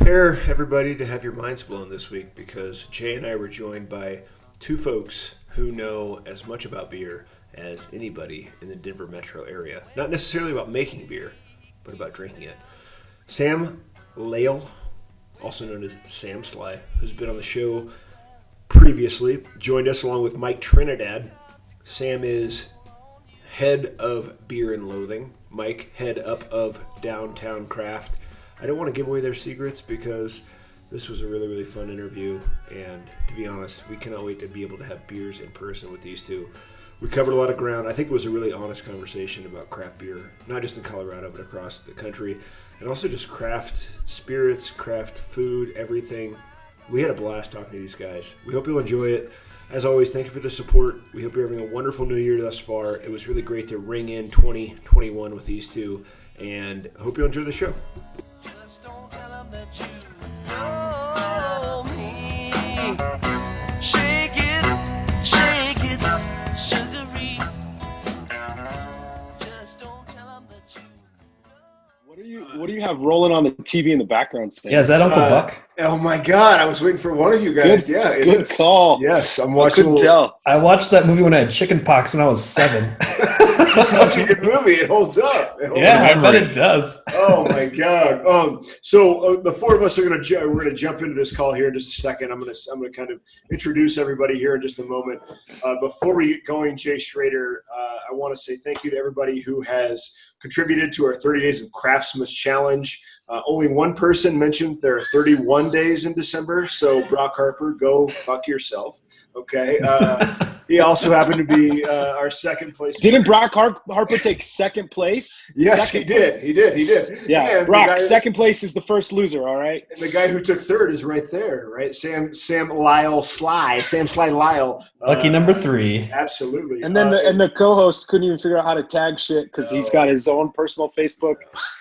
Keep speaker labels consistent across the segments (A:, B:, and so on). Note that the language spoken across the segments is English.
A: prepare everybody to have your minds blown this week because Jay and I were joined by two folks who know as much about beer as anybody in the Denver metro area. Not necessarily about making beer, but about drinking it. Sam Lyle, also known as Sam Sly, who's been on the show previously, joined us along with Mike Trinidad. Sam is head of Beer and Loathing. Mike, head up of Downtown Craft. I don't want to give away their secrets because this was a really, really fun interview. And to be honest, we cannot wait to be able to have beers in person with these two. We covered a lot of ground. I think it was a really honest conversation about craft beer, not just in Colorado, but across the country. And also just craft spirits, craft food, everything. We had a blast talking to these guys. We hope you'll enjoy it. As always, thank you for the support. We hope you're having a wonderful new year thus far. It was really great to ring in 2021 with these two. And I hope you'll enjoy the show.
B: Just don't tell 'em that you know me. Shake it, sugary. Just don't tell 'em that you
C: What do you have rolling on the TV in the background, Sam?
D: Yeah, is that Uncle Buck?
A: Oh my God, I was waiting for one of you guys.
C: Good call.
A: Yes, I'm
C: I
A: watching.
C: couldn't tell.
D: I watched that movie when I had chicken pox when I was 7.
A: Watching a good movie. It holds up.
D: I bet it does.
A: Oh my God. So the four of us are we're gonna jump into this call here in just a second. I'm gonna kind of introduce everybody here in just a moment. Before we get going, Jay Schrader, I want to say thank you to everybody who has contributed to our 30 Days of Craftsmas Challenge. Only one person mentioned there are 31 days in December, so Brock Harper, go fuck yourself. Okay. He also happened to be our second place.
C: Didn't Brock Harper take second place?
A: Yes,
C: Second
A: he did.
C: place.
A: He did.
C: Yeah,
A: And
C: Brock, second place is the first loser, all right?
A: And the guy who took third is right there, right? Sam Sly Lyle.
D: Lucky number 3.
A: Absolutely.
C: And then the co-host couldn't even figure out how to tag shit because he's got his own personal Facebook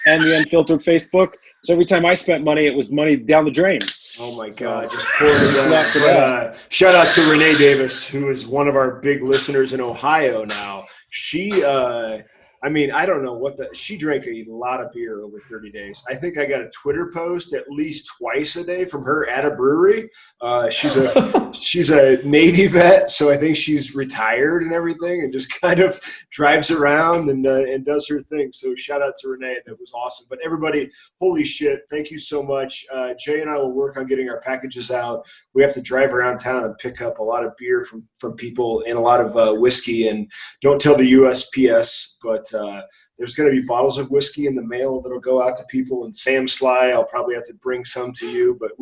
C: and the unfiltered Facebook. So every time I spent money, it was money down the drain.
A: Oh my God, just poured it down. Shout out to Renee Davis, who is one of our big listeners in Ohio now. She, I don't know she drank a lot of beer over 30 days. I think I got a Twitter post at least twice a day from her at a brewery. She's a Navy vet, so I think she's retired and everything and just kind of drives around and does her thing. So shout out to Renee. That was awesome. But everybody, holy shit, thank you so much. Jay and I will work on getting our packages out. We have to drive around town and pick up a lot of beer from people and a lot of whiskey. And don't tell the USPS, but there's going to be bottles of whiskey in the mail that'll go out to people. And Sam Sly, I'll probably have to bring some to you. But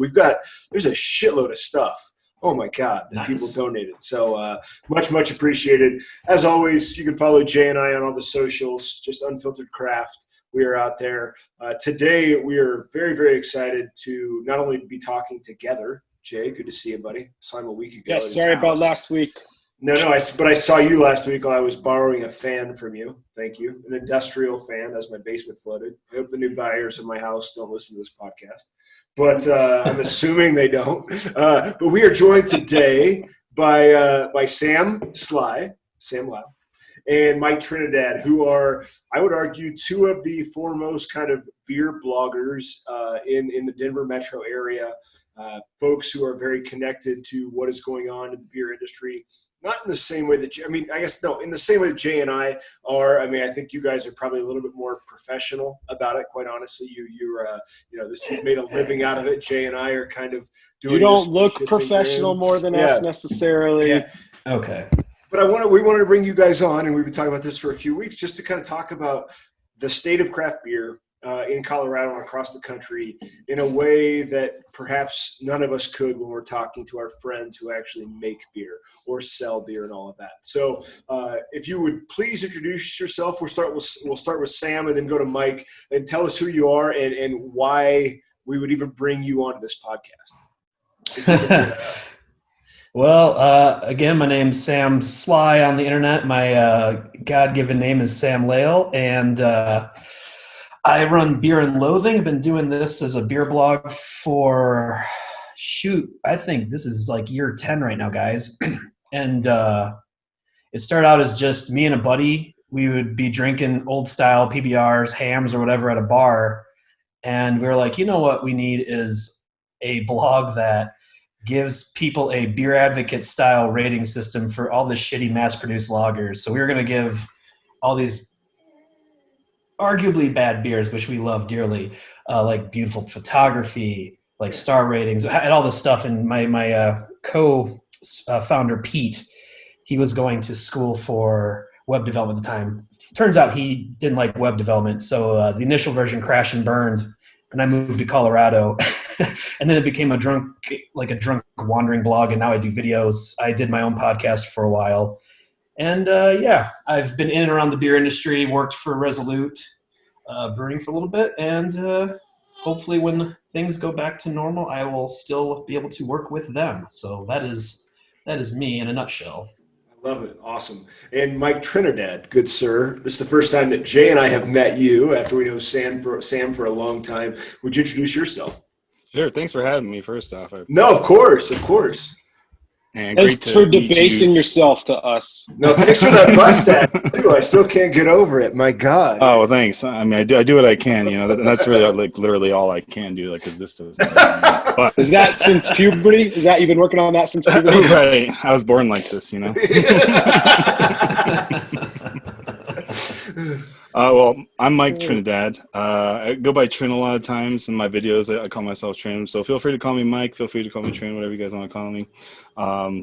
A: there's a shitload of stuff. Oh my God, that people donated. So much appreciated. As always, you can follow Jay and I on all the socials, just Unfiltered Craft. We are out there. Today, we are very, very excited to not only be talking together. Jay, good to see you, buddy. Saw him a week ago.
C: Yes, sorry about last week.
A: No, but I saw you last week while I was borrowing a fan from you. Thank you. An industrial fan as my basement flooded. I hope the new buyers of my house don't listen to this podcast. But I'm assuming they don't. But we are joined today by Sam Lyle, and Mike Trinidad, who are, I would argue, two of the foremost kind of beer bloggers in the Denver metro area. Folks who are very connected to what is going on in the beer industry. Not in the same way that in the same way that Jay and I are. I mean, I think you guys are probably a little bit more professional about it. Quite honestly, you've made a living out of it. Jay and I are kind of doing.
C: You don't look professional more than us necessarily.
A: Yeah.
D: Okay.
A: But we wanted to bring you guys on, and we've been talking about this for a few weeks, just to kind of talk about the state of craft beer in Colorado and across the country in a way that perhaps none of us could when we're talking to our friends who actually make beer or sell beer and all of that. So if you would please introduce yourself. We'll start with Sam and then go to Mike and tell us who you are and why we would even bring you onto this podcast.
D: Well, again, my name's Sam Sly on the internet. My God-given name is Sam Lyle, and I run Beer and Loathing. I've been doing this as a beer blog for, I think this is like year 10 right now, guys. And it started out as just me and a buddy. We would be drinking old style PBRs, hams, or whatever at a bar. And we were like, you know what we need is a blog that gives people a beer advocate style rating system for all the shitty mass produced lagers. So we were going to give all these arguably bad beers, which we love dearly, like beautiful photography, like star ratings, and all this stuff. And my co-founder Pete, he was going to school for web development at the time. Turns out he didn't like web development, so the initial version crashed and burned, and I moved to Colorado. And then it became a drunk wandering blog, and now I do videos. I did my own podcast for a while. And I've been in and around the beer industry, worked for Resolute Brewing for a little bit, and hopefully when things go back to normal, I will still be able to work with them. So that is me in a nutshell.
A: I love it. Awesome. And Mike Trinidad, good sir. This is the first time that Jay and I have met you after we know Sam for a long time. Would you introduce yourself?
E: Sure. Thanks for having me, first off.
A: No, of course.
E: And
C: Thanks for debasing yourself to us.
A: No, thanks for that mustache too. I still can't get over it. My God.
E: Oh, well, thanks. I mean, I do what I can. You know, that's really like literally all I can do. Like, because this doesn't. But
C: Is that since puberty? Is that you've been working on that since puberty?
E: right. I was born like this. You know. Well, I'm Mike Trinidad. I go by Trin a lot of times in my videos. I call myself Trin. So feel free to call me Mike. Feel free to call me Trin, whatever you guys want to call me.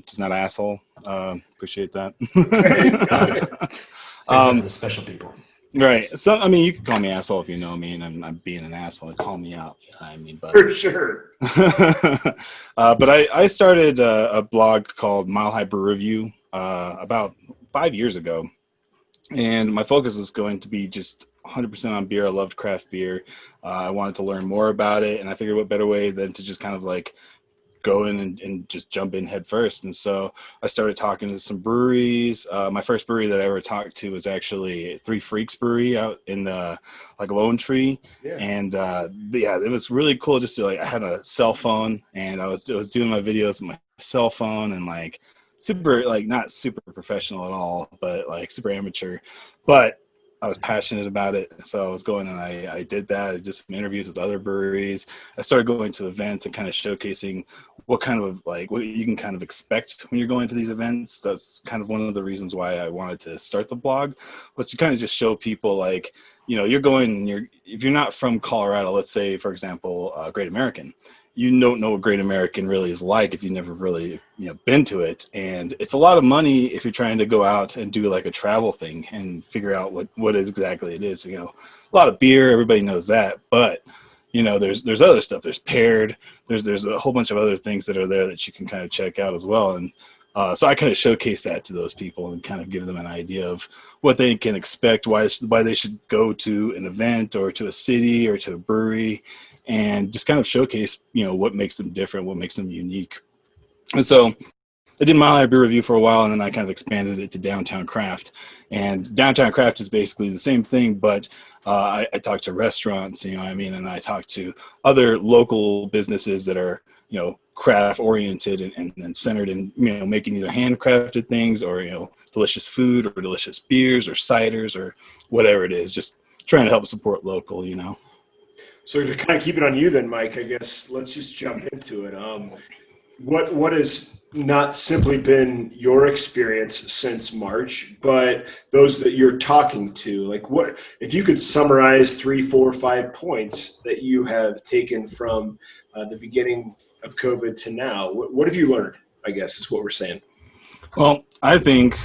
E: Just not asshole. Appreciate that.
D: For the special people.
E: Right. So, I mean, you can call me asshole if you know me and I'm being an asshole. Call me out. You know what I mean? But,
A: For sure.
E: but I started a blog called Mile High Brew Review about 5 years ago. And my focus was going to be just 100% on beer. I loved craft beer. I wanted to learn more about it. And I figured what better way than to just kind of like go in and just jump in head first. And so I started talking to some breweries. My first brewery that I ever talked to was actually Three Freaks Brewery out in like Lone Tree. Yeah. And it was really cool just to I had a cell phone and I was doing my videos with my cell phone and like super not super professional at all, but like super amateur. But I was passionate about it, so I was going and I did that. I did some interviews with other breweries. I started going to events and kind of showcasing what kind of what you can kind of expect when you're going to these events. That's kind of one of the reasons why I wanted to start the blog, was to kind of just show people you're going and if you're not from Colorado, let's say for example, Great American. You don't know what Great American really is like if you've never really been to it. And it's a lot of money if you're trying to go out and do like a travel thing and figure out what exactly it is. A lot of beer, everybody knows that, but there's other stuff. There's paired, there's a whole bunch of other things that are there that you can kind of check out as well. And so I kind of showcase that to those people and kind of give them an idea of what they can expect, why they should go to an event or to a city or to a brewery, and just kind of showcase, what makes them different, what makes them unique. And so I did Mile High Beer Review for a while, and then I kind of expanded it to Downtown Craft. And Downtown Craft is basically the same thing, but I talk to restaurants, and I talk to other local businesses that are, craft oriented and centered in, making either handcrafted things or, delicious food or delicious beers or ciders or whatever it is, just trying to help support local,
A: So to kind of keep it on you then, Mike, I guess let's just jump into it. What has not simply been your experience since March, but those that you're talking to? What if you could summarize 3, 4, 5 points that you have taken from the beginning of COVID to now? What have you learned, I guess, is what we're saying.
E: Well, I think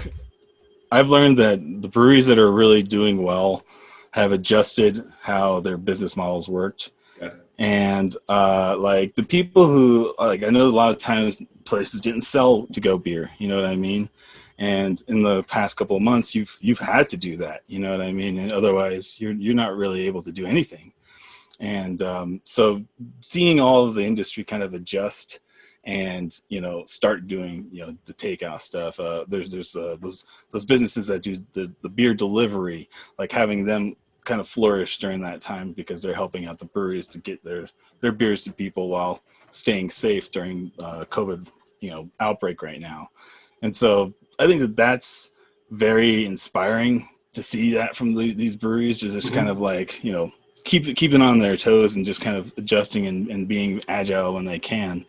E: I've learned that the breweries that are really doing well have adjusted how their business models worked. Yeah. And the people who I know a lot of times places didn't sell to-go beer, you know what I mean? And in the past couple of months, you've had to do that, you know what I mean? And otherwise, you're not really able to do anything. And so seeing all of the industry kind of adjust and start doing the takeout stuff. There's those businesses that do the beer delivery, like having them kind of flourish during that time because they're helping out the breweries to get their beers to people while staying safe during COVID outbreak right now. And so I think that's very inspiring to see that from these breweries, just kind of keeping on their toes and just kind of adjusting and being agile when they can.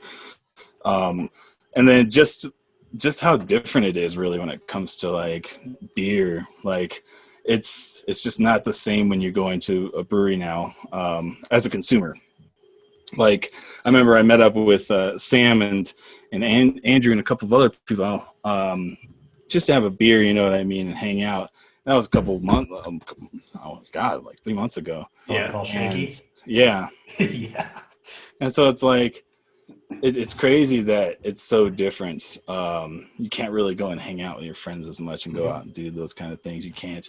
E: And then just how different it is really when it comes to like beer. Like it's just not the same when you're going to a brewery now as a consumer. Like I remember I met up with Sam and Andrew and a couple of other people just to have a beer, you know what I mean, and hang out. That was a couple of months. Oh God, like 3 months ago.
A: Yeah.
D: All shaky.
E: Yeah.
D: Yeah.
E: And so it's like it's crazy that it's so different. You can't really go and hang out with your friends as much and go out and do those kind of things. You can't,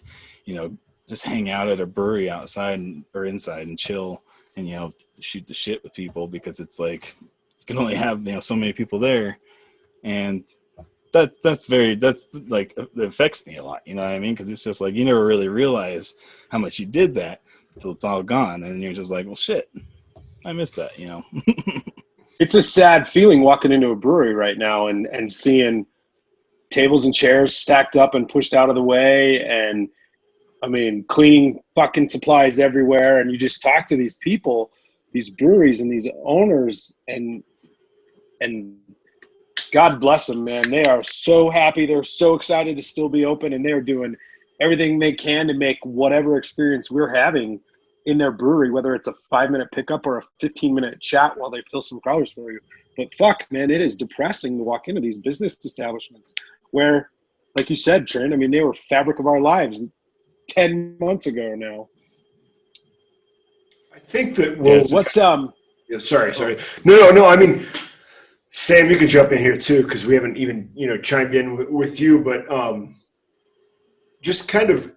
E: just hang out at a brewery outside or inside and chill and shoot the shit with people, because it's like you can only have so many people there, and that's like it affects me a lot. You know what I mean? Because it's just like you never really realize how much you did that until it's all gone, and you're just like, well, shit, I miss that.
C: It's a sad feeling walking into a brewery right now and seeing tables and chairs stacked up and pushed out of the way, and I mean cleaning fucking supplies everywhere, and you just talk to these people, these breweries and these owners, and God bless them, man. They are so happy. They're so excited to still be open, and they're doing everything they can to make whatever experience we're having in their brewery, whether it's a 5-minute pickup or a 15-minute chat while they fill some growlers for you. But fuck, man, it is depressing to walk into these business establishments where, like you said, Trent, I mean, they were fabric of our lives 10 months ago now.
A: I think that sorry. No. I mean, Sam, you can jump in here too, because we haven't even chimed in with you, but just kind of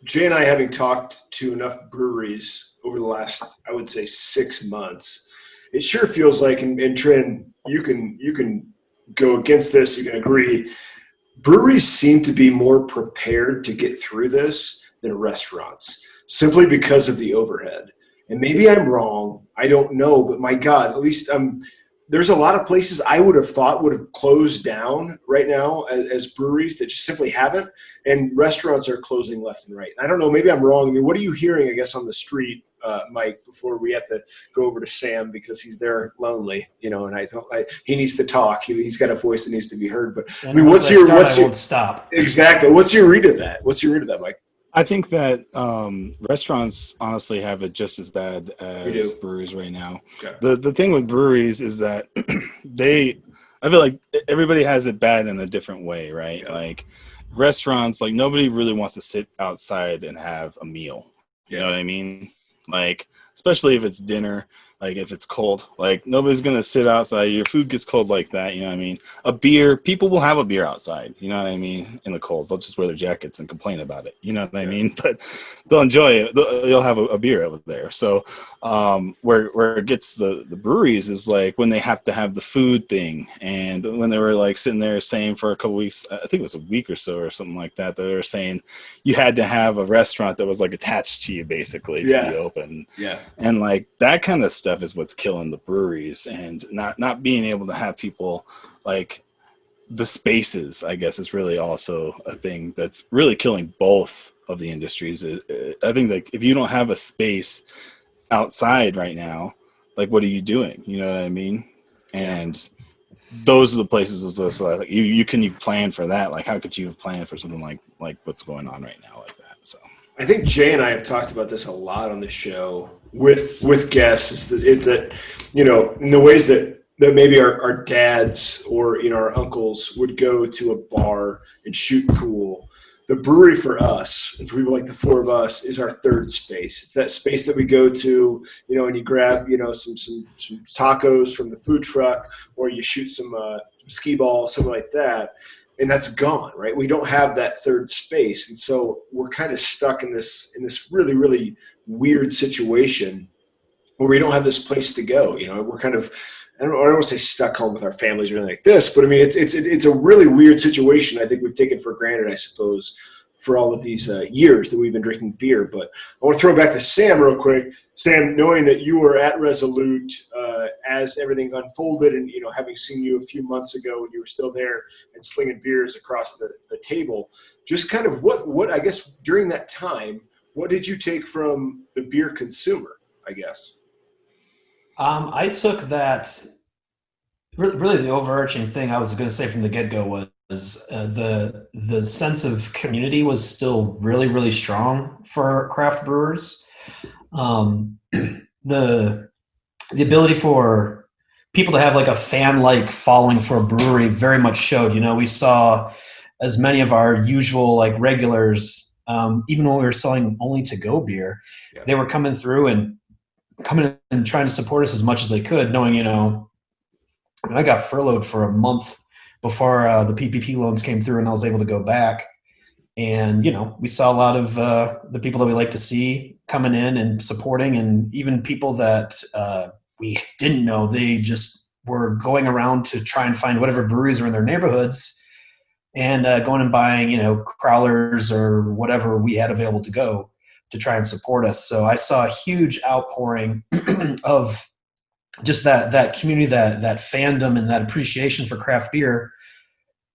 A: Jay and I having talked to enough breweries over the last, I would say, 6 months, it sure feels like, and Trent, you can go against this, you can agree, breweries seem to be more prepared to get through this than restaurants, simply because of the overhead. And maybe I'm wrong, I don't know, but my God, at least there's a lot of places I would have thought would have closed down right now as breweries that just simply haven't, and restaurants are closing left and right. I don't know, maybe I'm wrong. I mean, what are you hearing, I guess, on the street, Mike, before we have to go over to Sam, because he's there lonely, and he needs to talk. He's got a voice that needs to be heard. But I mean, what's your
D: won't stop.
A: Exactly. What's your read of that? Mike?
E: I think that restaurants honestly have it just as bad as breweries right now. Okay. The thing with breweries is that I feel like everybody has it bad in a different way, right? Yeah. Like restaurants, like nobody really wants to sit outside and have a meal. You know what I mean? Like, especially if it's dinner, like if it's cold, like nobody's going to sit outside. Your food gets cold like that. You know what I mean? A beer, people will have a beer outside. You know what I mean? In the cold, they'll just wear their jackets and complain about it. You know what I mean? But they'll enjoy it. They'll have a beer over there. So where it gets the breweries is like when they have to have the food thing. And when they were like sitting there saying for a couple weeks, I think it was a week or so or something like that, they were saying you had to have a restaurant that was like attached to you basically to be open. Yeah. And like that kind of stuff is what's killing the breweries, and not being able to have people, like the spaces, I guess, is really also a thing that's really killing both of the industries. I think like if you don't have a space outside right now, like what are you doing? You know what I mean? And those are the places that's like you can you plan for that. Like how could you have planned for something like what's going on right now like that? So
A: I think Jay and I have talked about this a lot on the show with guests. It's that in the ways that maybe our dads or our uncles would go to a bar and shoot pool. The brewery for us, and for people like the four of us, is our third space. It's that space that we go to, and you grab some tacos from the food truck, or you shoot some skee ball, something like that. And that's gone, right? We don't have that third space. And so we're kind of stuck in this really, really weird situation where we don't have this place to go. We're kind of, I don't want to say stuck home with our families or anything like this, but I mean, it's a really weird situation. I think we've taken for granted, I suppose, for all of these years that we've been drinking beer. But I want to throw back to Sam real quick. Sam, knowing that you were at Resolute as everything unfolded, and having seen you a few months ago when you were still there and slinging beers across the table, just kind of what I guess during that time, what did you take from the beer consumer, I guess?
D: I took that. Really, the overarching thing I was going to say from the get-go was the sense of community was still really, really strong for craft brewers. The the ability for people to have like a fan-like following for a brewery very much showed. You know, we saw as many of our usual like regulars, even when we were selling only to-go beer,
A: Yeah.
D: they were coming through and coming and trying to support us as much as they could, knowing, you know, I got furloughed for a month before the PPP loans came through and I was able to go back. And, you know, we saw a lot of the people that we like to see coming in and supporting, and even people that we didn't know. They just were going around to try and find whatever breweries are in their neighborhoods and going and buying, you know, crowlers or whatever we had available to go to try and support us. So I saw a huge outpouring of just that community, that fandom, and that appreciation for craft beer.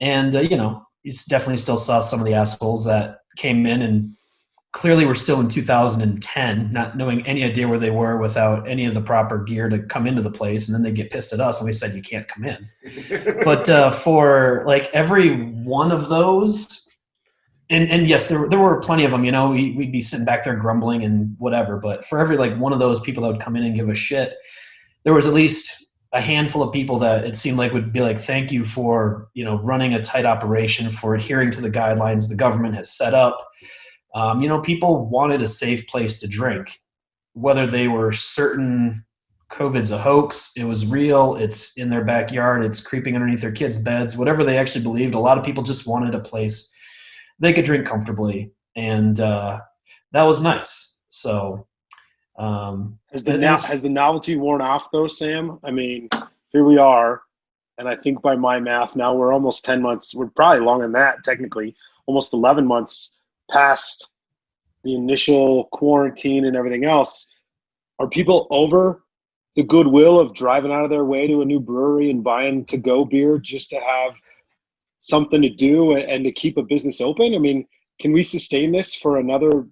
D: And you know, it's definitely still saw some of the assholes that came in and clearly were still in 2010, not knowing any idea where they were without any of the proper gear to come into the place, and then they get pissed at us when we said you can't come in. But for like every one of those, and yes, there were plenty of them. You know, we'd be sitting back there grumbling and whatever. But for every like one of those people that would come in and give a shit, there was at least a handful of people that it seemed like would be like, thank you for, you know, running a tight operation, for adhering to the guidelines the government has set up. You know, people wanted a safe place to drink, whether they were certain COVID's a hoax, it was real, it's in their backyard, it's creeping underneath their kids' beds, whatever they actually believed. A lot of people just wanted a place they could drink comfortably. And that was nice. So,
C: has the novelty worn off though, Sam? I mean, here we are, and I think by my math now we're almost 10 months. We're probably longer than that, technically, almost 11 months past the initial quarantine and everything else. Are people over the goodwill of driving out of their way to a new brewery and buying to-go beer just to have something to do and to keep a business open? I mean, can we sustain this for another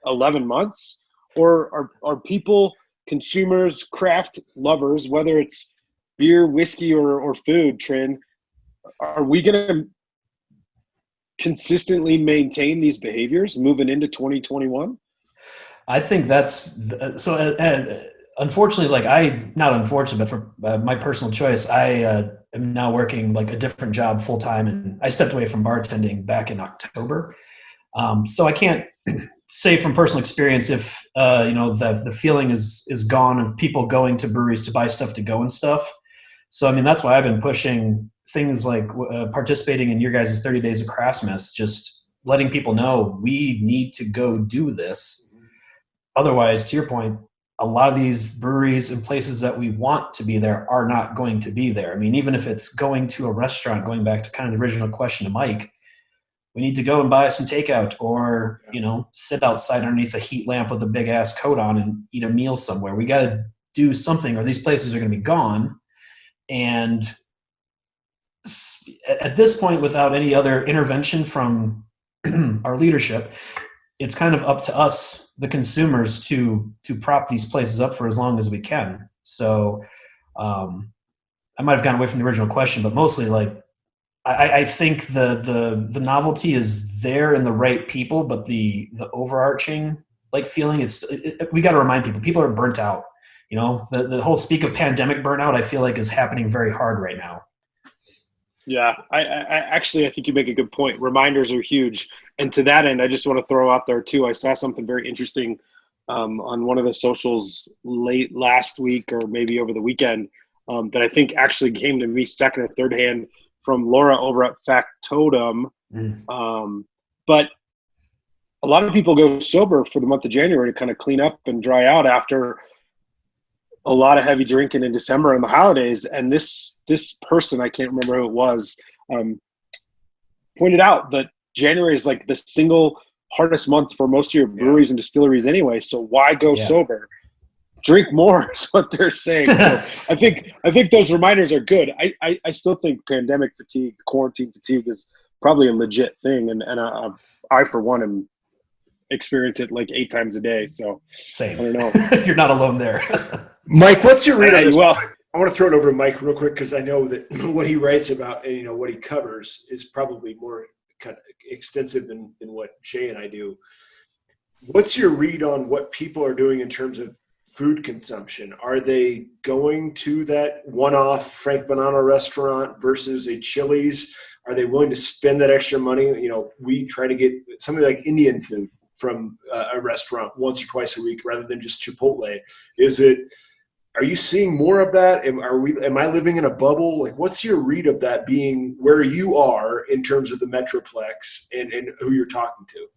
C: 11 months? Or are people, consumers, craft lovers, whether it's beer, whiskey, or food, Trin, are we going to consistently maintain these behaviors moving into 2021?
D: I think that's so. Unfortunately, like not unfortunate, but for my personal choice, I am now working like a different job full time, and I stepped away from bartending back in October. So I can't say from personal experience if you know, the feeling is gone of people going to breweries to buy stuff to go and stuff. So I mean, that's why I've been pushing things like participating in your guys' 30 Days of Craftsmas, just letting people know we need to go do this. Otherwise, to your point, a lot of these breweries and places that we want to be there are not going to be there. I mean, even if it's going to a restaurant, going back to kind of the original question to Mike, we need to go and buy some takeout, or, you know, sit outside underneath a heat lamp with a big ass coat on and eat a meal somewhere. We got to do something, or these places are going to be gone. And at this point, without any other intervention from our leadership, it's kind of up to us, the consumers, to prop these places up for as long as we can. So I might have gone away from the original question, but mostly, like, I think the novelty is there in the right people, but the overarching like feeling, we got to remind people are burnt out. You know, the whole speak of pandemic burnout, I feel like, is happening very hard right now.
C: Yeah, I actually, I think you make a good point. Reminders are huge. And to that end, I just want to throw out there too, I saw something very interesting on one of the socials late last week or maybe over the weekend that I think actually came to me second or third hand from Laura over at Factotum. But a lot of people go sober for the month of January to kind of clean up and dry out after a lot of heavy drinking in December and the holidays. And this person, I can't remember who it was, pointed out that January is like the single hardest month for most of your breweries and distilleries anyway. So why go sober? Drink more is what they're saying. So I think those reminders are good. I still think pandemic fatigue, quarantine fatigue is probably a legit thing. And I, for one, am experience it like 8 times a day. So
D: Same.
C: I don't know.
D: You're not alone there.
A: Mike, what's your read on this?
C: Well,
A: I want to throw it over to Mike real quick because I know that what he writes about and what he covers is probably more kind of extensive than what Jay and I do. What's your read on what people are doing in terms of food consumption? Are they going to that one-off Frank Bonanno restaurant versus a Chili's? Are they willing to spend that extra money? We try to get something like Indian food from a restaurant once or twice a week rather than just Chipotle. Are you seeing more of that? Am I living in a bubble? Like, what's your read of that being where you are in terms of the Metroplex and who you're talking to?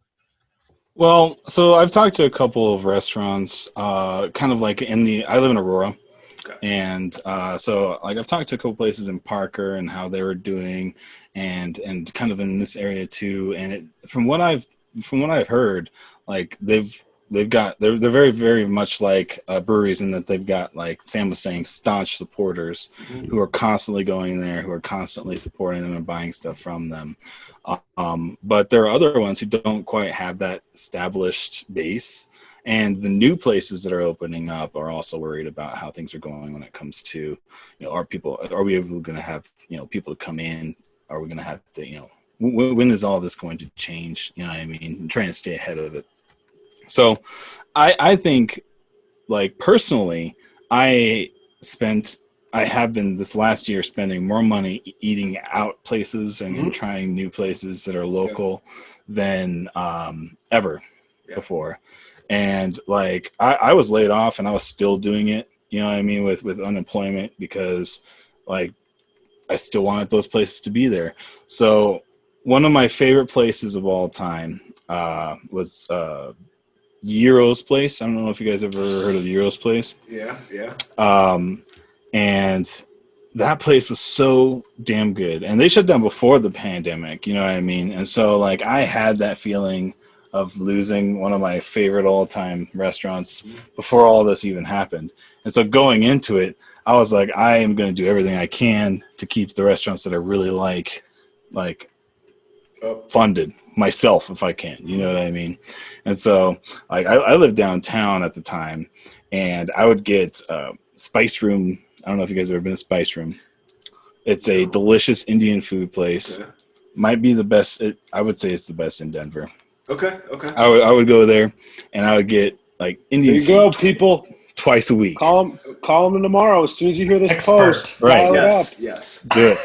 E: Well, so I've talked to a couple of restaurants, kind of like I live in Aurora.
A: Okay.
E: And so like I've talked to a couple places in Parker and how they were doing and kind of in this area too. And from what I've heard, like they're very, very much like breweries in that they've got, like Sam was saying, staunch supporters who are constantly going there, who are constantly supporting them and buying stuff from them. But there are other ones who don't quite have that established base. And the new places that are opening up are also worried about how things are going when it comes to, are we going to have, people to come in? Are we going to have to, when is all this going to change? You know what I mean? I'm trying to stay ahead of it. So I think, like, personally, I have been this last year spending more money eating out places and trying new places that are local than ever before. And like, I was laid off and I was still doing it, you know what I mean, with unemployment, because like I still wanted those places to be there. So one of my favorite places of all time was Euro's Place. I don't know if you guys ever heard of Euro's Place.
A: Yeah.
E: And that place was so damn good. And they shut down before the pandemic, you know what I mean? And so like I had that feeling of losing one of my favorite all-time restaurants before all this even happened. And so going into it, I was like, I am going to do everything I can to keep the restaurants that I really like funded myself if I can, you know what I mean? And so like I lived downtown at the time, and I would get Spice Room. I don't know if you guys have ever been to Spice Room. It's a delicious Indian food place.
A: Okay.
E: Might be the best. I would say it's the best in Denver.
A: Okay.
E: I would go there, and I would get like Indian
C: there you
E: food
C: go, people.
E: twice a week.
C: Call them tomorrow as soon as you hear this
D: Expert.
C: post.
E: Right.
C: Dial it up.
A: Yes.
E: Do it.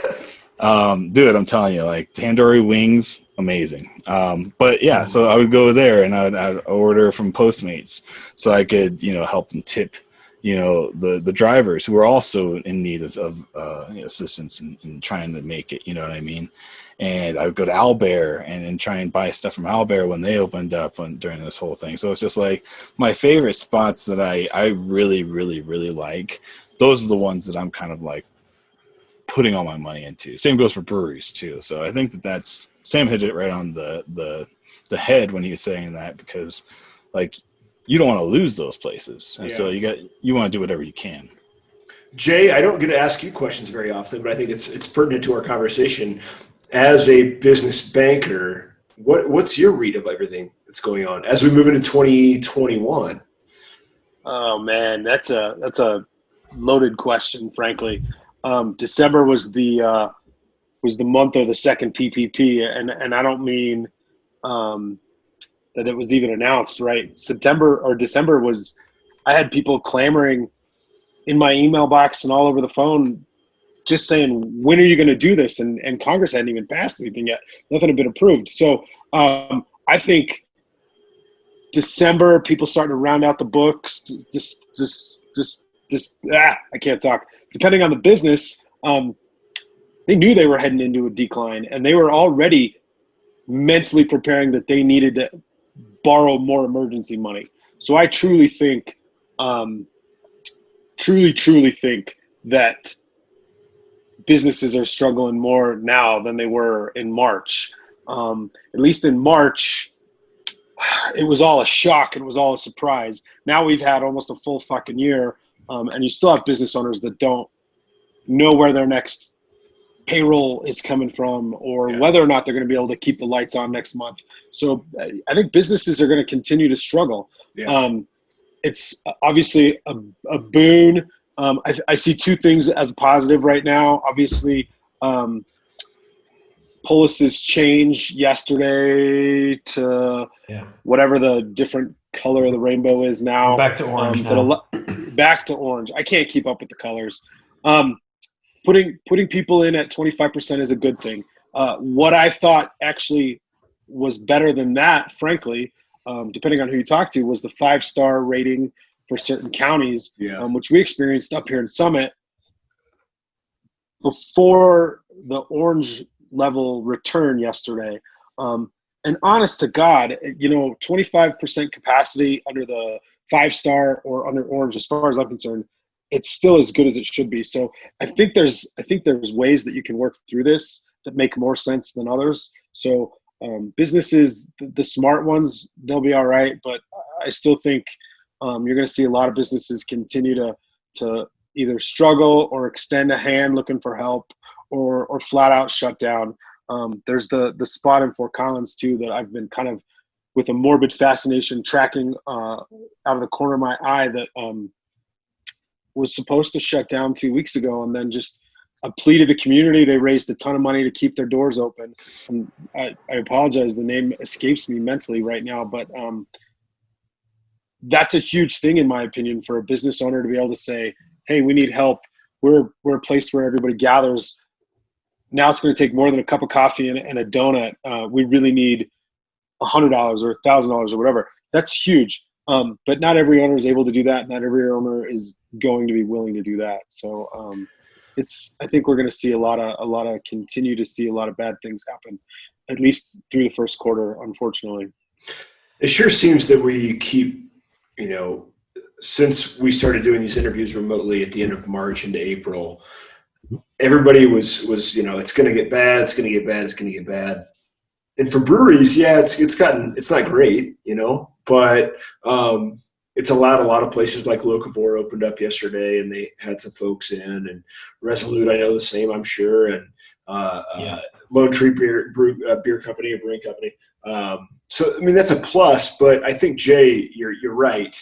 E: Do it. I'm telling you, like tandoori wings, amazing. But yeah, so I would go there and I'd order from Postmates so I could, help them tip, the drivers who were also in need of assistance in trying to make it, you know what I mean? And I would go to Owlbear and try and buy stuff from Owlbear when they opened up during this whole thing. So it's just like my favorite spots that I really, really, really like. Those are the ones that I'm kind of like putting all my money into. Same goes for breweries too. So I think that's Sam hit it right on the head when he was saying that, because like you don't want to lose those places, and so you want to do whatever you can.
A: Jay, I don't get to ask you questions very often, but I think it's pertinent to our conversation. As a business banker, what's your read of everything that's going on as we move into 2021?
C: Oh man, that's a loaded question, frankly. December was the month of the second PPP, and I don't mean that it was even announced, right? September or December I had people clamoring in my email box and all over the phone, just saying, when are you going to do this? And Congress hadn't even passed anything yet. Nothing had been approved. So I think December, people starting to round out the books, I can't talk. Depending on the business, they knew they were heading into a decline, and they were already mentally preparing that they needed to borrow more emergency money. So I truly think, truly think that businesses are struggling more now than they were in March. At least in March, it was all a shock. It was all a surprise. Now we've had almost a full fucking year, and you still have business owners that don't know where their next payroll is coming from, or
A: Yeah.
C: whether or not they're going to be able to keep the lights on next month. So I think businesses are going to continue to struggle.
A: Yeah.
C: It's obviously a boon. I see two things as a positive right now. Obviously, Polis's change yesterday to whatever the different color of the rainbow is now.
D: We're back to orange
C: now. Back to orange. I can't keep up with the colors. Putting people in at 25% is a good thing. What I thought actually was better than that, frankly, depending on who you talk to, was the 5-star rating for certain counties, which we experienced up here in Summit before the orange level return yesterday. And honest to God, 25% capacity under the 5-star or under orange, as far as I'm concerned, it's still as good as it should be. So I think there's ways that you can work through this that make more sense than others. So businesses, the smart ones, they'll be all right. But I still think you're going to see a lot of businesses continue to either struggle or extend a hand looking for help, or flat out shut down. There's the spot in Fort Collins too that I've been kind of with a morbid fascination tracking out of the corner of my eye that was supposed to shut down 2 weeks ago, and then just a plea to the community. They raised a ton of money to keep their doors open. And I apologize, the name escapes me mentally right now, but that's a huge thing in my opinion for a business owner to be able to say, hey, we need help. We're a place where everybody gathers. Now it's going to take more than a cup of coffee and a donut. We really need $100 or $1,000 or whatever. That's huge. But not every owner is able to do that. Not every owner is going to be willing to do that. So I think we're going to see continue to see a lot of bad things happen, at least through the first quarter, unfortunately.
A: It sure seems that we keep, since we started doing these interviews remotely at the end of March into April, everybody was it's going to get bad. It's going to get bad. It's going to get bad. And for breweries, it's not great, but it's allowed a lot of places like Locavore opened up yesterday, and they had some folks in, and Resolute, I know the same, I'm sure, and Lone Tree Beer Company, a brewing company. So I mean that's a plus, but I think Jay, you're right.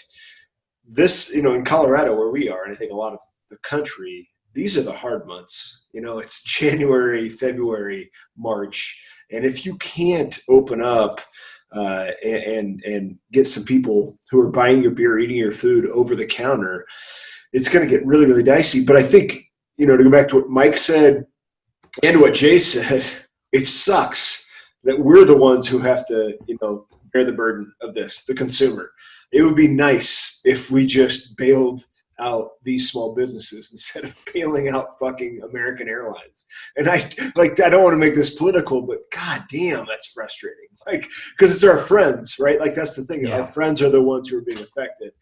A: This, in Colorado where we are, and I think a lot of the country, these are the hard months. It's January, February, March. And if you can't open up and get some people who are buying your beer, eating your food over the counter, it's going to get really, really dicey. But I think, to go back to what Mike said and what Jay said, it sucks that we're the ones who have to, bear the burden of this, the consumer. It would be nice if we just bailed out these small businesses instead of bailing out fucking American Airlines. And I don't want to make this political, but god damn, that's frustrating. Because it's our friends, right? That's the thing. Yeah. Our friends are the ones who are being affected.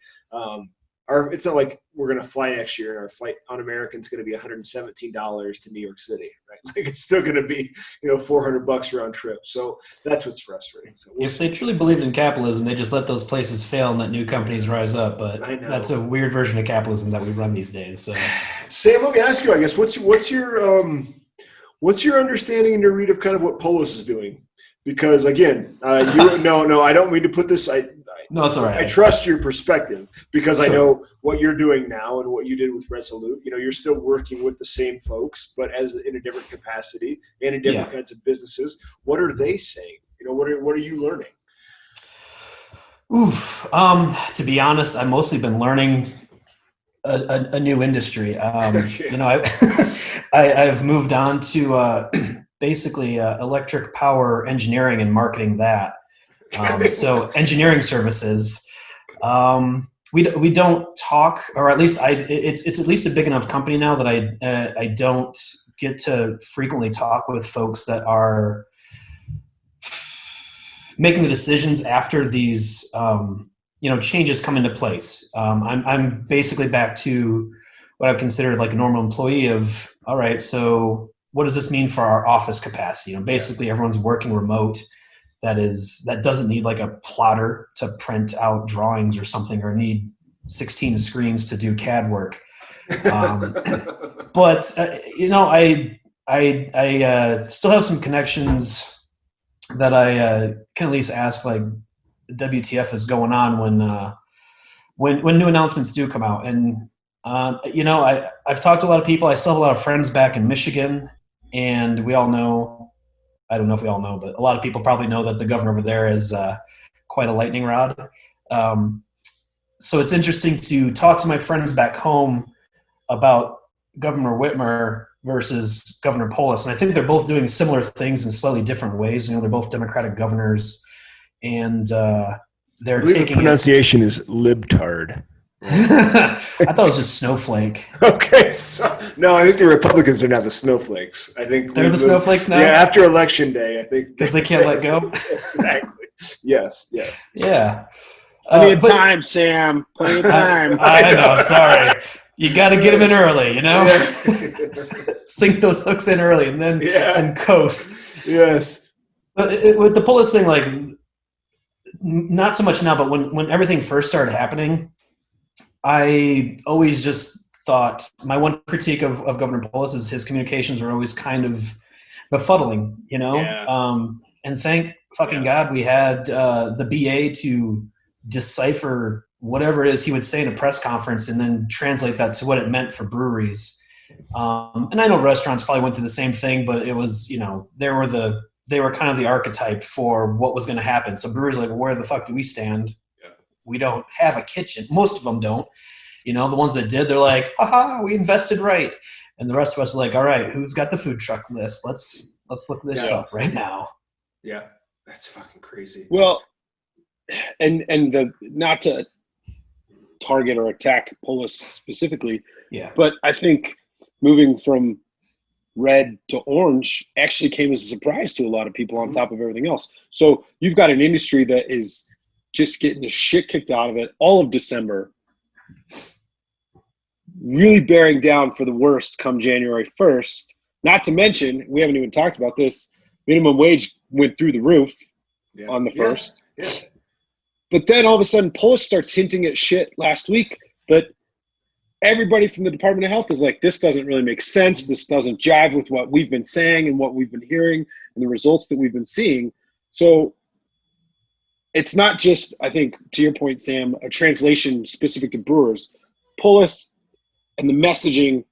A: It's not like we're going to fly next year and our flight on American is going to be $117 to New York City, right? It's still going to be, $400 round trip. So that's what's frustrating. So
D: if they truly believed in capitalism, they just let those places fail and let new companies rise up. But that's a weird version of capitalism that we run these days. So, Sam,
A: let me ask you, I guess, what's your understanding and your read of kind of what Polis is doing? Because again, I don't mean to put this.
D: No, it's all right.
A: I trust your perspective because I know what you're doing now and what you did with Resolute. You're still working with the same folks, but in a different capacity and in different kinds of businesses. What are they saying? What are you learning?
D: To be honest, I've mostly been learning a new industry. I've moved on to basically electric power engineering and marketing that. So engineering services, we don't talk, or at least it's at least a big enough company now that I don't get to frequently talk with folks that are making the decisions after these, changes come into place. I'm basically back to what I consider like a normal employee of, all right, so what does this mean for our office capacity? Basically everyone's working remote. That doesn't need like a plotter to print out drawings or something, or need 16 screens to do CAD work. But I I still have some connections that I can at least ask, like, WTF is going on when new announcements do come out. And I've talked to a lot of people. I still have a lot of friends back in Michigan, and we all know. I don't know if we all know, but a lot of people probably know that the governor over there is quite a lightning rod. So it's interesting to talk to my friends back home about Governor Whitmer versus Governor Polis. And I think they're both doing similar things in slightly different ways. They're both Democratic governors, and they're
A: I believe
D: taking
A: the pronunciation is libtard.
D: I thought it was just snowflake.
A: Okay, so, no, I think the Republicans are now the snowflakes. I think
D: They're the snowflakes now?
A: Yeah, after Election Day, I think.
D: Because they can't let go?
A: Exactly. Yes.
D: Yeah.
C: Plenty of time, Sam. Plenty of time.
D: I know, sorry. You got to get them in early, Sink those hooks in early and then and coast.
A: Yes.
D: But with the Polis thing, like, not so much now, but when everything first started happening, I always just thought my one critique of Governor Polis is his communications were always kind of befuddling,
A: Yeah.
D: And thank fucking God we had the BA to decipher whatever it is he would say in a press conference and then translate that to what it meant for breweries. And I know restaurants probably went through the same thing, but it was, they were kind of the archetype for what was going to happen. So brewers are like, well, where the fuck do we stand?
A: Yeah.
D: We don't have a kitchen. Most of them don't. The ones that did, they're like, aha, we invested right. And the rest of us are like, all right, who's got the food truck list? Let's look this up right now.
A: Yeah, that's fucking crazy.
C: Well, and not to target or attack Polis specifically, but I think moving from red to orange actually came as a surprise to a lot of people on top of everything else. So you've got an industry that is just getting the shit kicked out of it all of December, really bearing down for the worst come January 1st. Not to mention, we haven't even talked about this, minimum wage went through the roof on the 1st.
A: Yeah.
C: But then all of a sudden, Polis starts hinting at shit last week that everybody from the Department of Health is like, this doesn't really make sense. This doesn't jive with what we've been saying and what we've been hearing and the results that we've been seeing. So it's not just, I think, to your point, Sam, a translation specific to brewers. Polis and the messaging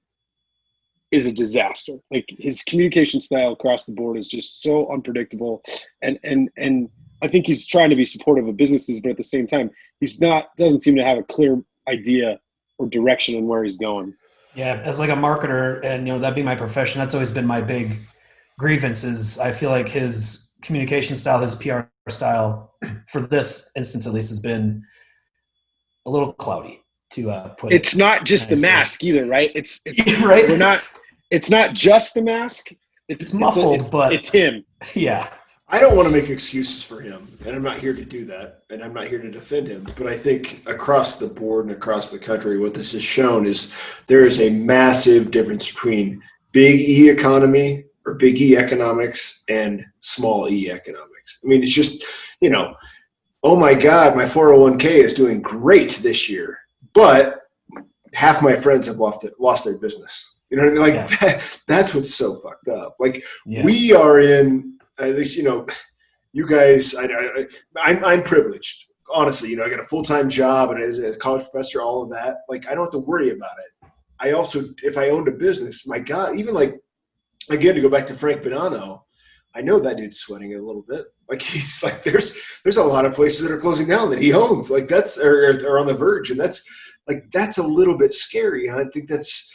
C: is a disaster. Like, his communication style across the board is just so unpredictable. And I think he's trying to be supportive of businesses, but at the same time, doesn't seem to have a clear idea or direction on where he's going.
D: Yeah, as like a marketer, and that'd be my profession. That's always been my big grievance. Is I feel like his communication style, his PR style, for this instance at least, has been a little cloudy. To put
C: it's not just the mask either, right? It's
D: right.
C: We're not. It's not just the mask.
D: It's muffled, but
C: it's him.
D: Yeah.
A: I don't want to make excuses for him, and I'm not here to do that, and I'm not here to defend him. But I think across the board and across the country, what this has shown is there is a massive difference between big E economy or big E economics and small E economics. I mean, it's just, oh my God, my 401k is doing great this year, but half my friends have lost their business. You know what I mean? Like, that's what's so fucked up. Like, we are in, at least, you guys, I'm privileged. Honestly, I got a full-time job and as a college professor, all of that. Like, I don't have to worry about it. I also, if I owned a business, my God, even like, again, to go back to Frank Bonanno, I know that dude's sweating a little bit. Like, he's like, there's a lot of places that are closing down that he owns. Like, that's, or on the verge. And that's a little bit scary. And I think that's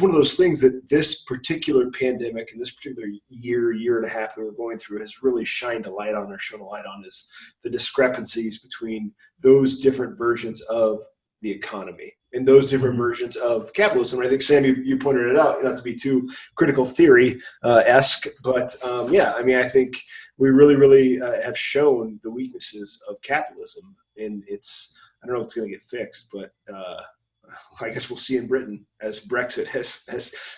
A: one of those things that this particular pandemic and this particular year and a half that we're going through has really shined a light on, or shown a light on, is the discrepancies between those different versions of the economy and those different versions of capitalism. And I think, Sam, you pointed it out, not to be too critical theory-esque, but I think we really, really have shown the weaknesses of capitalism, and I don't know if it's going to get fixed, but I guess we'll see in Britain as Brexit has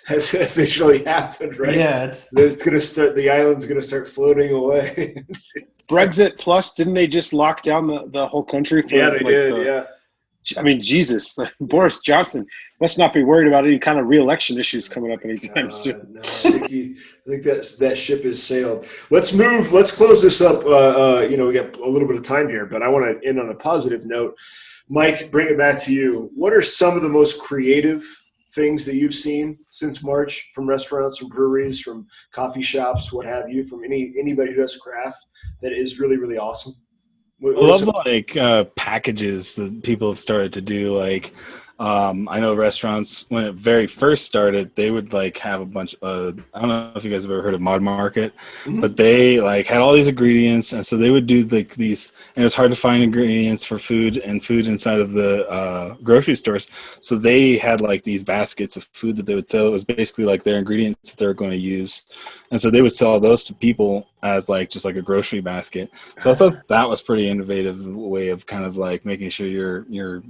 A: officially happened, right?
D: Yeah,
A: it's going to start. The island's going to start floating away.
C: Brexit plus, didn't they just lock down the whole country? For
A: they did.
C: I mean, Jesus, Boris Johnson must not be worried about any kind of re-election issues coming up anytime soon.
A: No, I think that ship has sailed. Let's move. Let's close this up. We got a little bit of time here, but I want to end on a positive note. Mike, bring it back to you. What are some of the most creative things that you've seen since March from restaurants, from breweries, from coffee shops, what have you, from anybody who does craft that is really, really awesome?
E: I love the packages that people have started to do. I know restaurants when it very first started, they would have a bunch of I don't know if you guys have ever heard of Mod Market, but they had all these ingredients, and so they would do these, and it's hard to find ingredients for food inside of the grocery stores. So they had these baskets of food that they would sell. It was basically their ingredients that they're going to use, and so they would sell those to people as just a grocery basket. So I thought that was pretty innovative way of kind of making sure your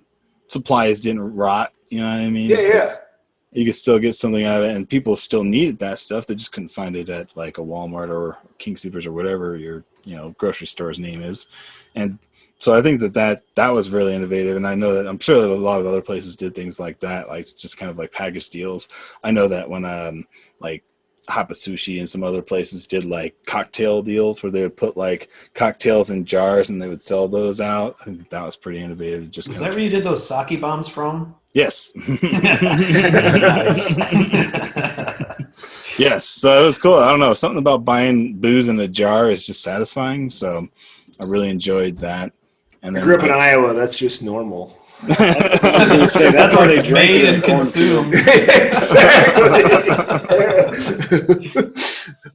E: supplies didn't rot, you know what I mean?
A: Yeah.
E: You could still get something out of it, and people still needed that stuff. They just couldn't find it at a Walmart or King Soopers or whatever your grocery store's name is. And so I think that was really innovative, and I know that I'm sure that a lot of other places did things like that, just kind of package deals. I know that when Hapa Sushi and some other places did cocktail deals where they would put cocktails in jars and they would sell those out. I think that was pretty innovative.
D: Is that where you did those sake bombs from?
E: Yes.
D: Nice.
E: Yes. So it was cool. I don't know. Something about buying booze in a jar is just satisfying. So I really enjoyed that. And then
A: I grew up in Iowa. That's just normal.
C: That's
D: how they made and consumed.
A: Exactly.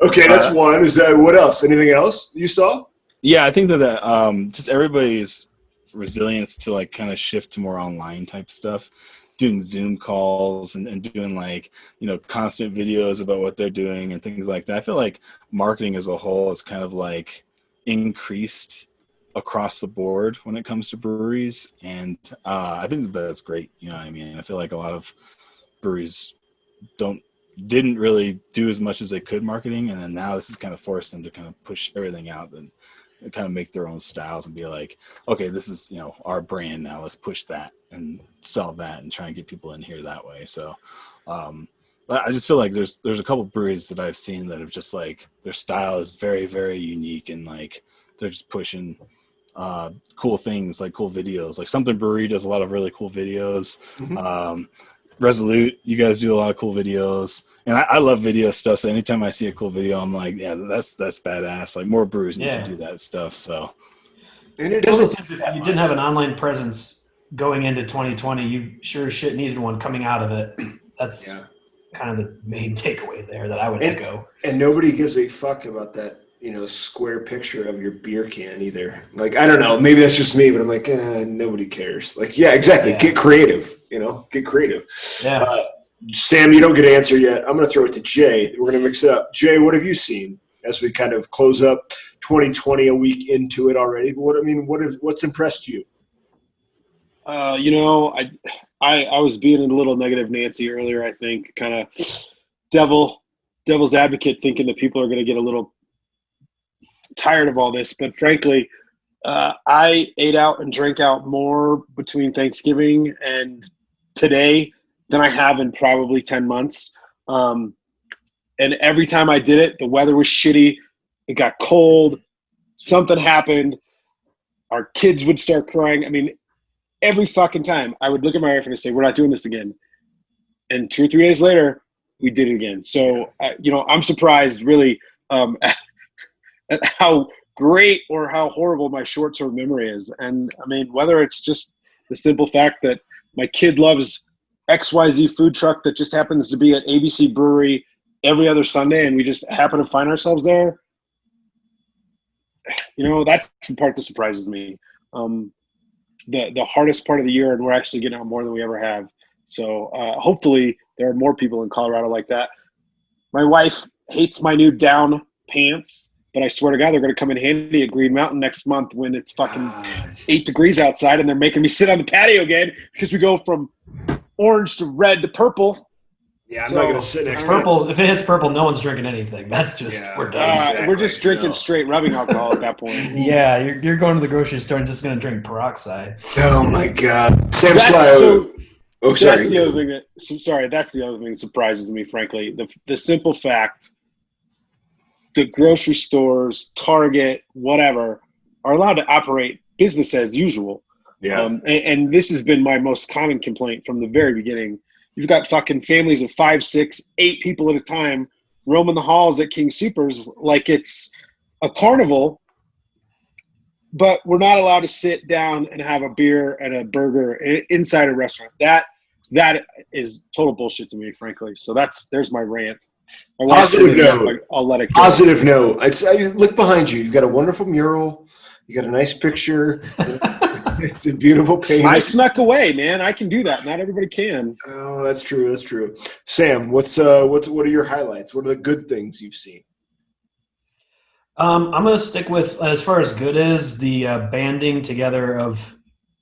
A: Okay, that's one. Is that what else? Anything else you saw?
E: Yeah, I think that just everybody's resilience to kind of shift to more online type stuff, doing Zoom calls and doing constant videos about what they're doing and things like that. I feel like marketing as a whole is kind of increased across the board when it comes to breweries, and I think that's great. You know what I mean? I feel like a lot of breweries didn't really do as much as they could marketing, and then now this has kind of forced them to kind of push everything out and kind of make their own styles and be okay, this is our brand now. Let's push that and sell that and try and get people in here that way. So I just feel like there's a couple breweries that I've seen that have just their style is very, very unique, and they're just pushing cool things, cool videos. Something Brewery does a lot of really cool videos. Resolute, you guys do a lot of cool videos, and I love video stuff. So anytime I see a cool video, I'm yeah, that's badass. More breweries need to do that stuff. So,
D: and it doesn't. If you didn't have an online presence going into 2020, you sure as shit needed one coming out of it. That's kind of the main takeaway there that I would echo.
A: And nobody gives a fuck about that square picture of your beer can either. I don't know, maybe that's just me, but I'm nobody cares. Yeah, exactly. Yeah. Get creative, get creative.
D: Yeah.
A: Sam, you don't get an answer yet. I'm going to throw it to Jay. We're going to mix it up. Jay, what have you seen as we kind of close up 2020 a week into it already? But what's impressed you?
C: I was being a little negative Nancy earlier, I think, kind of devil's advocate, thinking that people are going to get a little tired of all this, but frankly, I ate out and drank out more between Thanksgiving and today than I have in probably 10 months. And every time I did it, the weather was shitty. It got cold. Something happened. Our kids would start crying. I mean, every fucking time I would look at my wife and say, we're not doing this again. And 2 or 3 days later, we did it again. So, I'm surprised really at how great or how horrible my short-term memory is. And I mean, whether it's just the simple fact that my kid loves XYZ food truck that just happens to be at ABC Brewery every other Sunday and we just happen to find ourselves there, that's the part that surprises me. The hardest part of the year, and we're actually getting out more than we ever have. So hopefully there are more people in Colorado like that. My wife hates my new down pants, but I swear to God, they're going to come in handy at Green Mountain next month when it's fucking 8 degrees outside and they're making me sit on the patio again because we go from orange to red to purple.
A: Yeah, I'm
C: So,
A: not going to sit next to
D: Purple. If it hits purple, no one's drinking anything. That's just
A: Yeah.
D: we're done.
A: Exactly.
C: we're just drinking
A: No.
C: straight rubbing alcohol at that point.
D: Yeah, you're going to the grocery store and just going to drink peroxide.
A: Oh my God, Sam
C: That's
A: Sly.
C: so.
A: Oh, sorry.
C: That's the other thing that's the other thing that surprises me, frankly. The simple fact that grocery stores, Target, whatever, are allowed to operate business as usual.
A: Yeah.
C: And this has been my most common complaint from the very beginning. You've got fucking families of 5, 6, 8 people at a time roaming the halls at King Soopers like it's a carnival, but we're not allowed to sit down and have a beer and a burger inside a restaurant. That is total bullshit to me, frankly. So there's my rant.
A: Positive note.
C: I'll let it go.
A: Positive note. I look behind you. You've got a wonderful mural. You got a nice picture. It's a beautiful painting.
C: I snuck away, man. I can do that. Not everybody can.
A: Oh, that's true. That's true. Sam, what are your highlights? What are the good things you've seen?
D: I'm going to stick with, as far as good is, the banding together of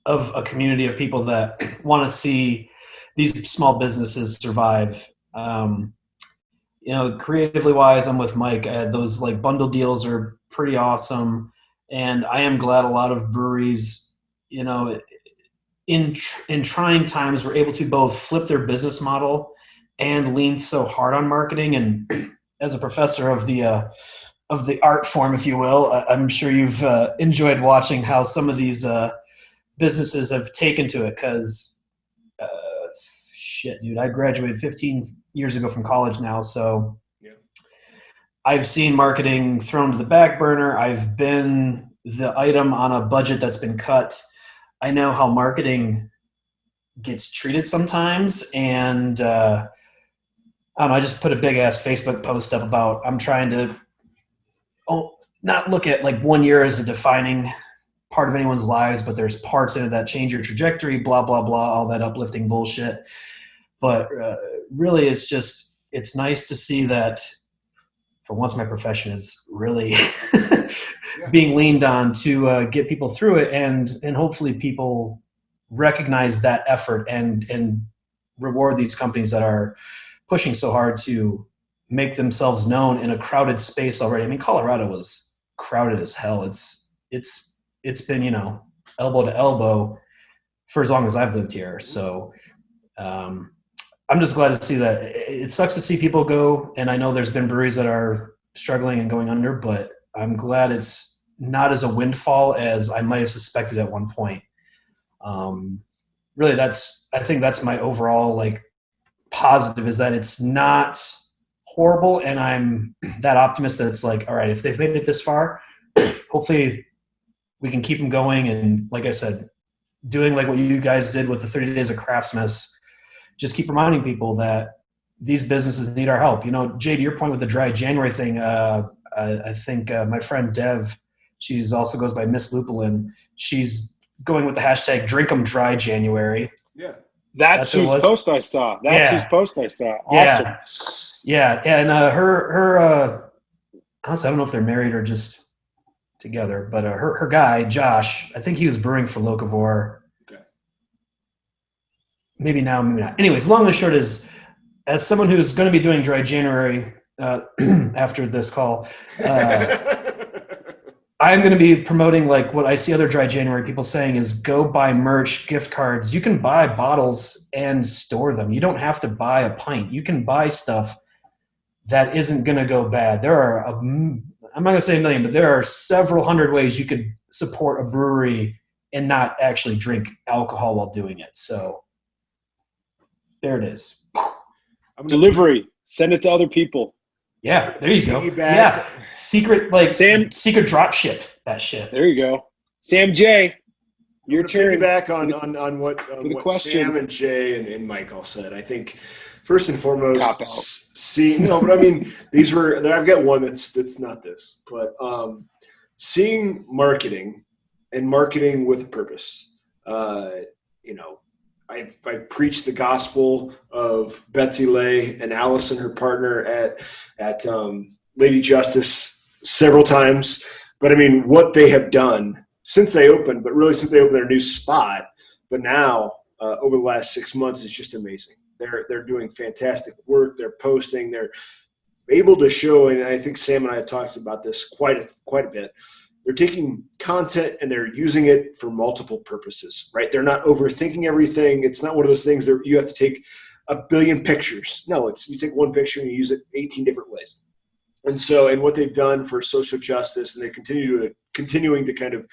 D: a community of people that want to see these small businesses survive. Creatively wise, I'm with Mike. Those like bundle deals are pretty awesome, and I am glad a lot of breweries, in trying times, were able to both flip their business model and lean so hard on marketing. And as a professor of the art form, if you will, I'm sure you've enjoyed watching how some of these businesses have taken to it. Because shit, dude, I graduated 15 years ago from college now, so yeah. I've seen marketing thrown to the back burner. I've been the item on a budget that's been cut. I know how marketing gets treated sometimes, and I just put a big ass Facebook post up about I'm trying to not look at like 1 year as a defining part of anyone's lives, but there's parts in it that change your trajectory, blah, blah, blah, all that uplifting bullshit. But really, it's nice to see that for once my profession is really being leaned on to get people through it, and hopefully people recognize that effort and reward these companies that are pushing so hard to make themselves known in a crowded space already. I mean, Colorado was crowded as hell. It's been, elbow to elbow for as long as I've lived here. So I'm just glad to see that. It sucks to see people go, and I know there's been breweries that are struggling and going under, but I'm glad it's not as a windfall as I might have suspected at one point. Really, I think that's my overall positive, is that it's not horrible, and I'm that optimist that it's like, all right, if they've made it this far, hopefully we can keep them going. And like I said, doing like what you guys did with the 30 Days of Craftsmas, just keep reminding people that these businesses need our help. Jay, to your point with the dry January thing, I think my friend Dev, she's also goes by Miss Lupulin. She's going with the hashtag Drink'emDryJanuary.
A: Yeah.
C: That's whose post I saw. Whose post I saw. Awesome.
D: Yeah. And her honestly, I don't know if they're married or just together, but her guy, Josh, I think he was brewing for Locavore.
A: Okay.
D: Maybe now, maybe not. Anyways, long and short is, as someone who's going to be doing dry January after this call, I'm going to be promoting what I see other dry January people saying is go buy merch, gift cards. You can buy bottles and store them. You don't have to buy a pint. You can buy stuff that isn't going to go bad. There are, I'm not going to say a million, but there are several hundred ways you could support a brewery and not actually drink alcohol while doing it. So there it is.
C: Delivery. Send it to other people.
D: Yeah, there you go. Yeah, secret secret drop ship that shit.
C: There you go. Sam J, your turn.
A: Back on what Sam and Jay and Michael said. I think first and foremost, but I mean these were. I've got one that's not this, but seeing marketing and marketing with a purpose. I've preached the gospel of Betsy Lay and Allison, her partner at Lady Justice, several times. But I mean, what they have done since they opened, but really since they opened their new spot, but now over the last 6 months is just amazing. They're doing fantastic work. They're posting. They're able to show, and I think Sam and I have talked about this quite a bit. They're taking content and they're using it for multiple purposes, right? They're not overthinking everything. It's not one of those things that you have to take a billion pictures. No, it's you take one picture and you use it 18 different ways. And what they've done for social justice, and they're continuing to kind of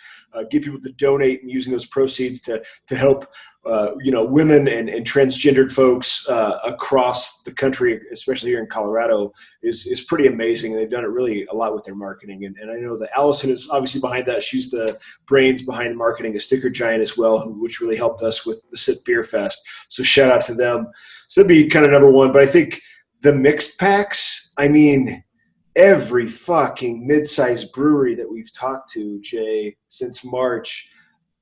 A: get people to donate and using those proceeds to help women and transgendered folks across the country, especially here in Colorado, is pretty amazing. And they've done it really a lot with their marketing. And I know that Allison is obviously behind that. She's the brains behind marketing a Sticker Giant as well, which really helped us with the SIP Beer Fest. So shout out to them. So that'd be kind of number one. But I think the mixed packs, I mean, every fucking mid-sized brewery that we've talked to, Jay, since March,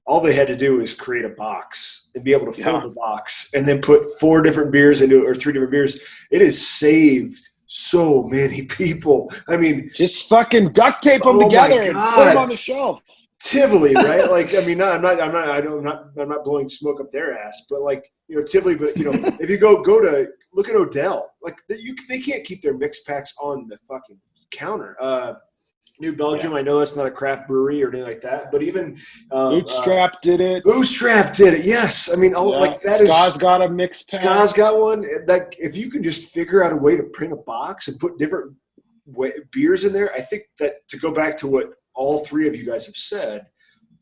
A: all they had to do is create a box and be able to fill the box and then put 4 different beers into it, or 3 different beers. It has saved so many people. I mean,
C: just fucking duct tape them together and put them on the shelf.
A: Tivoli, right? Like, I mean, I'm not blowing smoke up their ass, but like, Tivoli. But if you go to look at Odell, like they can't keep their mixed packs on the fucking counter. New Belgium, I know that's not a craft brewery or anything like that, but even
C: Bootstrap did it.
A: Bootstrap did it. Yes, I mean, like that
C: Ska's got a mixed pack.
A: Ska's got one. Like, if you can just figure out a way to print a box and put different beers in there, I think that, to go back to what all 3 of you guys have said,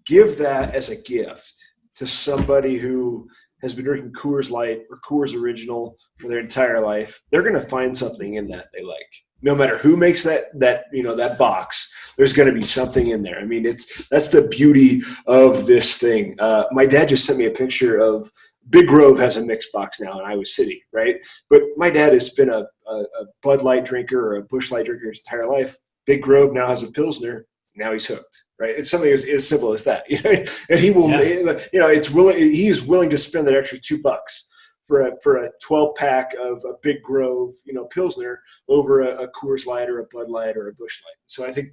A: give that as a gift to somebody who has been drinking Coors Light or Coors Original for their entire life. They're going to find something in that they like. No matter who makes that box, there's going to be something in there. I mean, that's the beauty of this thing. My dad just sent me a picture of Big Grove has a mixed box now in Iowa City, right? But my dad has been a Bud Light drinker or a Busch Light drinker his entire life. Big Grove now has a Pilsner. Now he's hooked, right? It's something as simple as that, and he will, he's willing to spend that extra $2 for a 12-pack of a Big Grove, Pilsner over a Coors Light or a Bud Light or a Busch Light. So I think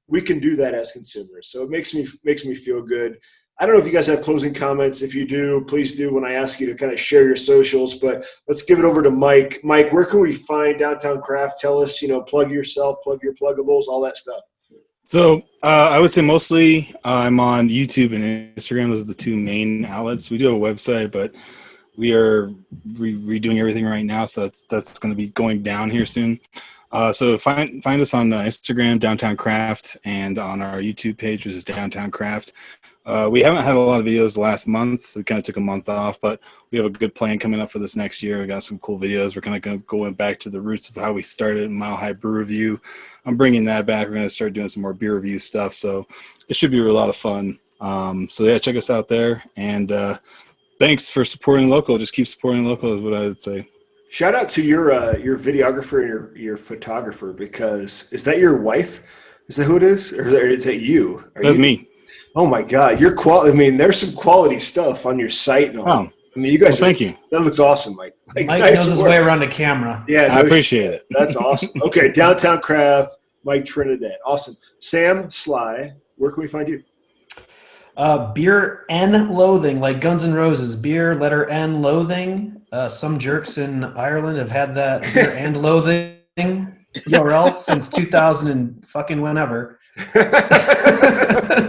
A: we can do that as consumers. So it makes me feel good. I don't know if you guys have closing comments. If you do, please do when I ask you to kind of share your socials. But let's give it over to Mike. Mike, where can we find Downtown Craft? Tell us, plug yourself, plug your pluggables, all that stuff.
E: So I would say mostly I'm on YouTube and Instagram. Those are the 2 main outlets. We do have a website, but we are redoing everything right now, so that's going to be going down here soon. So find us on Instagram, Downtown Craft, and on our YouTube page, which is Downtown Craft. We haven't had a lot of videos last month. We kind of took a month off, but we have a good plan coming up for this next year. We got some cool videos. We're kind of going back to the roots of how we started Mile High Brew Review. I'm bringing that back. We're going to start doing some more beer review stuff, so it should be a lot of fun. So yeah, check us out there, and thanks for supporting local. Just keep supporting local is what I would say.
A: Shout out to your videographer and your photographer, because is that your wife? Is that who it is, or is that you?
E: That's me.
A: Oh my God, your quality! I mean, there's some quality stuff on your site and all.
E: Oh,
A: I mean, you guys.
E: Thank you.
A: That looks awesome, Mike.
D: Mike knows his way around the camera.
A: Yeah,
E: I appreciate it.
A: That's awesome. Okay, Downtown Craft, Mike Trinidad, awesome. Sam Sly, where can we find you?
D: Beer and Loathing, like Guns N' Roses. Beer, letter N, Loathing. Some jerks in Ireland have had that Beer and Loathing URL since 2000 and fucking whenever.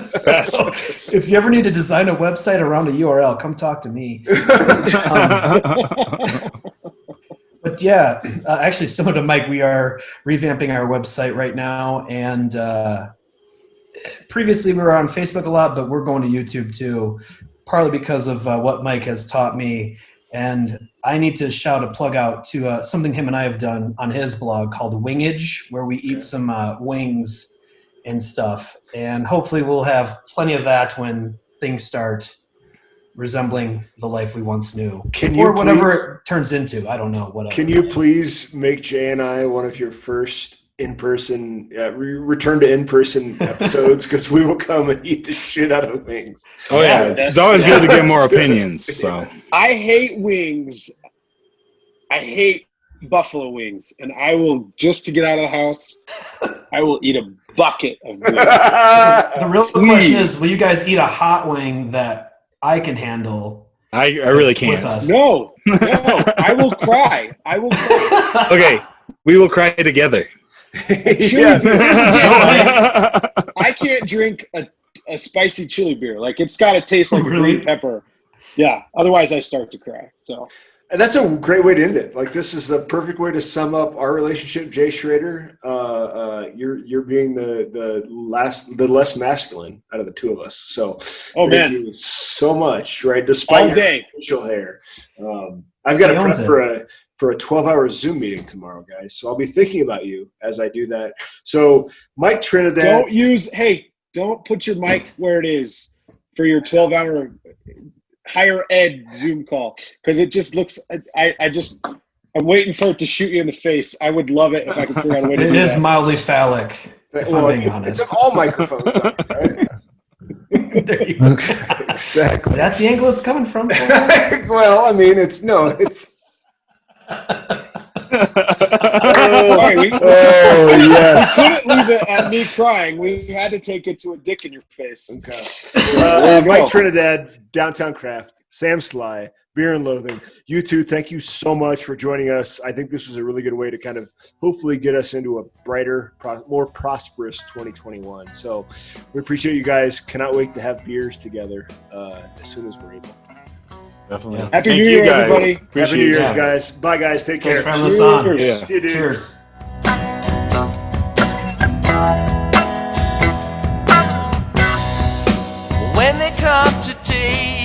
D: So, if you ever need to design a website around a URL, come talk to me. But yeah, actually, similar to Mike, we are revamping our website right now, and previously we were on Facebook a lot, but we're going to YouTube too, partly because of what Mike has taught me. And I need to shout a plug out to something him and I have done on his blog called Wingage, where we eat some wings and stuff. And hopefully we'll have plenty of that when things start resembling the life we once knew. Or whatever it turns into. I don't know. Whatever.
A: Can you please make Jay and I one of your first in-person, return to in-person episodes, because we will come and eat the shit out of wings.
E: Oh yeah, it's always good to get more opinions. So
C: I hate wings. I hate buffalo wings, and I will, just to get out of the house, I will eat a bucket of wings.
D: The real question is, will you guys eat a hot wing that I can handle,
E: I really
D: with
E: can't.
D: us.
C: No, I will cry. I will cry.
E: Okay, we will cry together.
C: Chili beer.
D: Joy.
C: I can't drink a spicy chili beer. Like, it's got to taste like a
D: Really?
C: green pepper. Yeah. Otherwise, I start to cry. So.
A: And that's a great way to end it. Like, this is the perfect way to sum up our relationship, Jay Schrader. You're being the less masculine out of the two of us. So thank you so much. Right, despite your facial hair, I've got to prep for a 12-hour Zoom meeting tomorrow, guys. So I'll be thinking about you as I do that. So Mike Trinidad,
C: don't put your mic where it is for your 12-hour higher ed Zoom call, because it just looks. I'm waiting for it to shoot you in the face. I would love it if I could figure out a way to do that.
D: It is mildly phallic, if I'm being honest.
A: It's all microphones, right?
D: There you go.
A: Exactly.
D: Is that the angle it's coming from?
A: Well, I mean, it's.
C: Yes. We couldn't leave it at me crying. We had to take it to a dick in your face.
A: Okay. Mike Trinidad, Downtown Craft, Sam Sly, Beer and Loathing. You two, thank you so much for joining us. I think this was a really good way to kind of hopefully get us into a brighter, more prosperous 2021. So we appreciate you guys. Cannot wait to have beers together as soon as we're able.
E: Definitely.
C: Yeah. Happy New Year, everybody.
A: Happy New Year's, guys. Bye, guys. Take care.
D: Thanks for having us on.
E: Yeah.
A: See you, dudes.
D: Cheers.
B: When they come to take